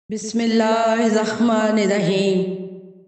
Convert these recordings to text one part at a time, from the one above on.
بسم اللہ الرحمن الرحیم۔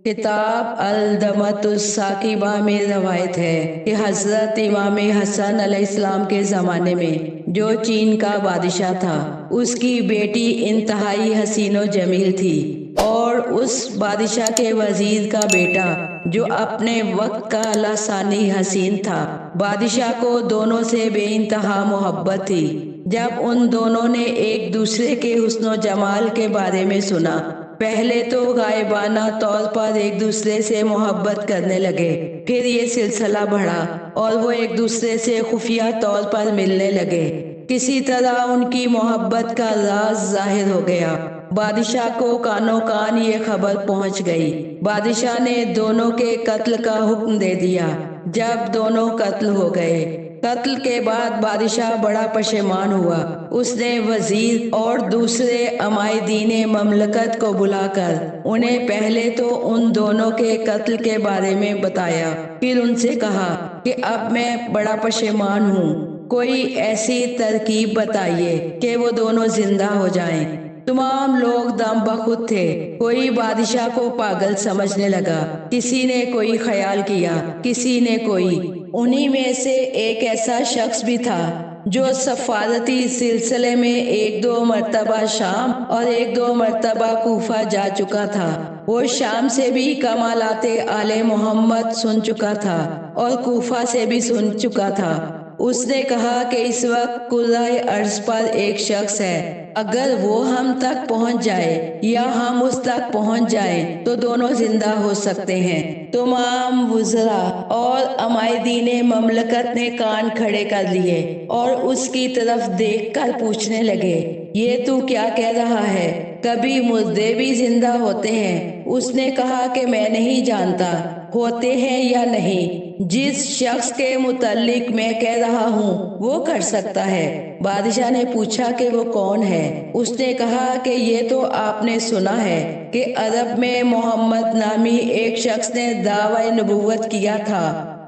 کتاب الدمۃ الثاقبہ میں روایت ہے کہ حضرت امام حسن علیہ السلام کے زمانے میں جو چین کا بادشاہ تھا، اس کی بیٹی انتہائی حسین و جمیل تھی، اور اس بادشاہ کے وزیر کا بیٹا جو اپنے وقت کا لسانی حسین تھا، بادشاہ کو دونوں سے بے انتہا محبت تھی۔ جب ان دونوں نے ایک دوسرے کے حسن و جمال کے بارے میں سنا، پہلے تو غائبانہ طور پر ایک دوسرے سے محبت کرنے لگے، پھر یہ سلسلہ بڑھا اور وہ ایک دوسرے سے خفیہ طور پر ملنے لگے۔ کسی طرح ان کی محبت کا راز ظاہر ہو گیا۔ بادشاہ کو کانوں کان یہ خبر پہنچ گئی۔ بادشاہ نے دونوں کے قتل کا حکم دے دیا۔ جب دونوں قتل ہو گئے، قتل کے بعد بادشاہ بڑا پشیمان ہوا۔ اس نے وزیر اور دوسرے عمائدین مملکت کو بلا کر انہیں پہلے تو ان دونوں کے قتل کے بارے میں بتایا، پھر ان سے کہا کہ اب میں بڑا پشیمان ہوں، کوئی ایسی ترکیب بتائیے کہ وہ دونوں زندہ ہو جائیں۔ تمام لوگ دم بخود تھے، کوئی بادشاہ کو پاگل سمجھنے لگا، کسی نے کوئی خیال کیا، کسی نے کوئی۔ انہی میں سے ایک ایسا شخص بھی تھا جو سفارتی سلسلے میں ایک دو مرتبہ شام اور ایک دو مرتبہ کوفہ جا چکا تھا۔ وہ شام سے بھی کمالات آل محمد سن چکا تھا اور کوفہ سے بھی سن چکا تھا۔ اس نے کہا کہ اس وقت کرۂ ارض پر ایک شخص ہے، اگر وہ ہم تک پہنچ جائے یا ہم اس تک پہنچ جائیں تو دونوں زندہ ہو سکتے ہیں۔ تمام وزراء اور عمائدین مملکت نے کان کھڑے کر لیے اور اس کی طرف دیکھ کر پوچھنے لگے، یہ تو کیا کہہ رہا ہے؟ کبھی مردے بھی زندہ ہوتے ہیں؟ اس نے کہا کہ میں نہیں جانتا ہوتے ہیں یا نہیں، جس شخص کے متعلق میں کہہ رہا ہوں وہ کر سکتا ہے۔ بادشاہ نے پوچھا کہ وہ کون ہے؟ اس نے کہا کہ یہ تو آپ نے سنا ہے کہ عرب میں محمد نامی ایک شخص نے دعوی نبوت کیا تھا،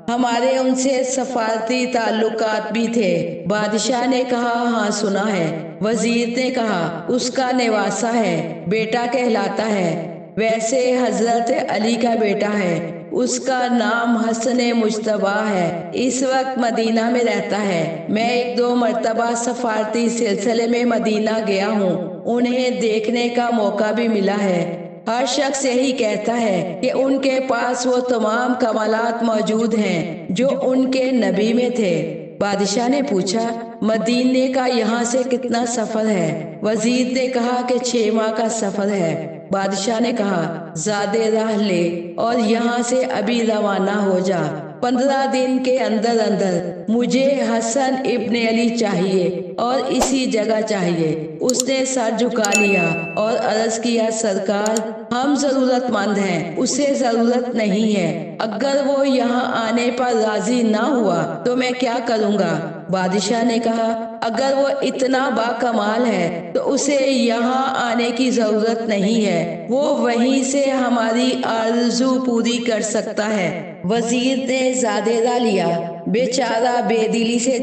ہمارے ان سے سفارتی تعلقات بھی تھے۔ بادشاہ نے کہا ہاں سنا ہے۔ وزیر نے کہا اس کا نواسہ ہے، بیٹا کہلاتا ہے، ویسے حضرت علی کا بیٹا ہے، اس کا نام حسن مجتبیٰ ہے، اس وقت مدینہ میں رہتا ہے۔ میں ایک دو مرتبہ سفارتی سلسلے میں مدینہ گیا ہوں، انہیں دیکھنے کا موقع بھی ملا ہے۔ ہر شخص یہی کہتا ہے کہ ان کے پاس وہ تمام کمالات موجود ہیں جو ان کے نبی میں تھے۔ بادشاہ نے پوچھا مدینے کا یہاں سے کتنا سفر ہے؟ وزیر نے کہا کہ 6 ماہ کا سفر ہے۔ بادشاہ نے کہا زیادہ راہ لے اور یہاں سے ابھی روانہ ہو جا، 15 دن کے اندر اندر مجھے حسن ابن علی چاہیے اور اسی جگہ چاہیے۔ اس نے سر جھکا لیا اور عرض کیا سرکار، ہم ضرورت مند ہیں، اسے ضرورت نہیں ہے، اگر وہ یہاں آنے پر راضی نہ ہوا تو میں کیا کروں گا؟ بادشاہ نے کہا اگر وہ اتنا باکمال ہے تو اسے یہاں آنے کی ضرورت نہیں ہے، وہ وہیں سے ہماری آرزو پوری کر سکتا ہے۔ وزیر نے زیادہ راہ لیا، بیچارہ بے دلی سے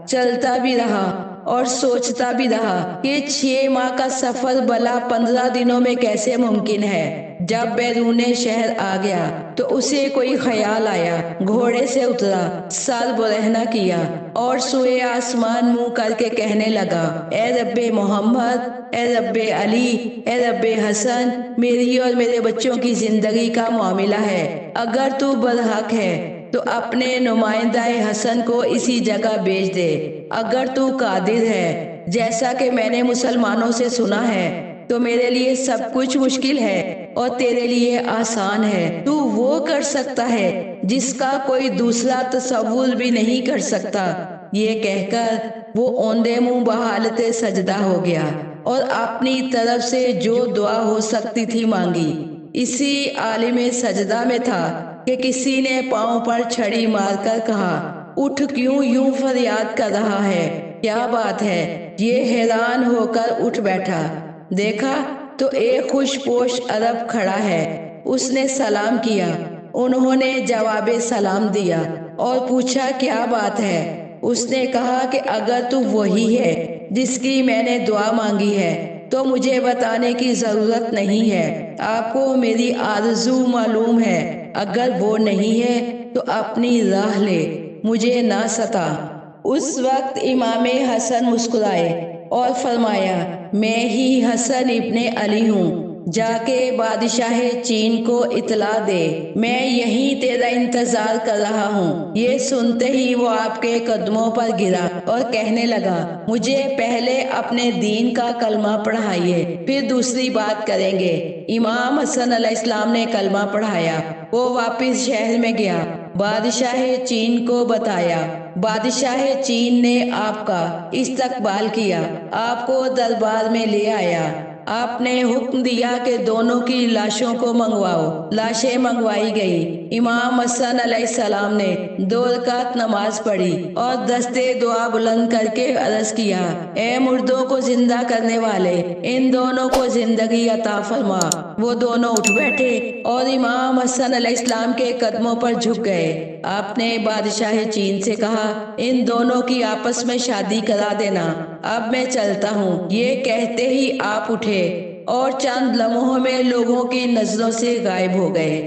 چلتا بھی رہا اور سوچتا بھی رہا کہ 6 ماہ کا سفر بھلا 15 دنوں میں کیسے ممکن ہے۔ جب بیرون شہر آ گیا تو اسے کوئی خیال آیا، گھوڑے سے اترا، سر برہنہ کیا اور سوئے آسمان منہ کر کے کہنے لگا، اے رب محمد، اے رب علی، اے رب حسن، میری اور میرے بچوں کی زندگی کا معاملہ ہے، اگر تو برحق ہے تو اپنے نمائندہ حسن کو اسی جگہ بھیج دے، اگر تو قادر ہے، جیسا کہ میں نے مسلمانوں سے سنا ہے، تو میرے لیے سب کچھ مشکل ہے اور تیرے لیے آسان ہے، تو وہ کر سکتا ہے جس کا کوئی دوسرا تصور بھی نہیں کر سکتا۔ یہ کہہ کر وہ اوندے منہ بحالت سجدہ ہو گیا اور اپنی طرف سے جو دعا ہو سکتی تھی مانگی۔ اسی عالم سجدہ میں تھا کہ کسی نے پاؤں پر چھڑی مار کر کہا، اٹھ کیوں یوں فریاد کر رہا ہے؟ کیا بات ہے؟ یہ حیران ہو کر اٹھ بیٹھا، دیکھا تو ایک خوش پوش عرب کھڑا ہے۔ اس نے سلام کیا، انہوں نے جواب سلام دیا اور پوچھا کیا بات ہے؟ اس نے کہا کہ اگر تو وہی ہے جس کی میں نے دعا مانگی ہے تو مجھے بتانے کی ضرورت نہیں ہے، آپ کو میری آرزو معلوم ہے، اگر وہ نہیں ہے تو اپنی راہ لے، مجھے نہ ستا۔ اس وقت امام حسن مسکرائے اور فرمایا، میں ہی حسن ابن علی ہوں، جا کے بادشاہ چین کو اطلاع دے، میں یہیں تیرا انتظار کر رہا ہوں۔ یہ سنتے ہی وہ آپ کے قدموں پر گرا اور کہنے لگا، مجھے پہلے اپنے دین کا کلمہ پڑھائیے، پھر دوسری بات کریں گے۔ امام حسن علیہ السلام نے کلمہ پڑھایا، وہ واپس شہر میں گیا، بادشاہ چین کو بتایا۔ بادشاہ چین نے آپ کا استقبال کیا، آپ کو دربار میں لے آیا۔ آپ نے حکم دیا کہ دونوں کی لاشوں کو منگواؤ۔ لاشیں منگوائی گئی۔ امام حسن علیہ السلام نے 2 رکعت نماز پڑھی اور دستے دعا بلند کر کے عرض کیا، اے مردوں کو زندہ کرنے والے، ان دونوں کو زندگی عطا فرما۔ وہ دونوں اٹھ بیٹھے اور امام حسن علیہ السلام کے قدموں پر جھک گئے۔ آپ نے بادشاہ چین سے کہا، ان دونوں کی آپس میں شادی کرا دینا، اب میں چلتا ہوں۔ یہ کہتے ہی آپ اٹھے اور چند لمحوں میں لوگوں کی نظروں سے غائب ہو گئے۔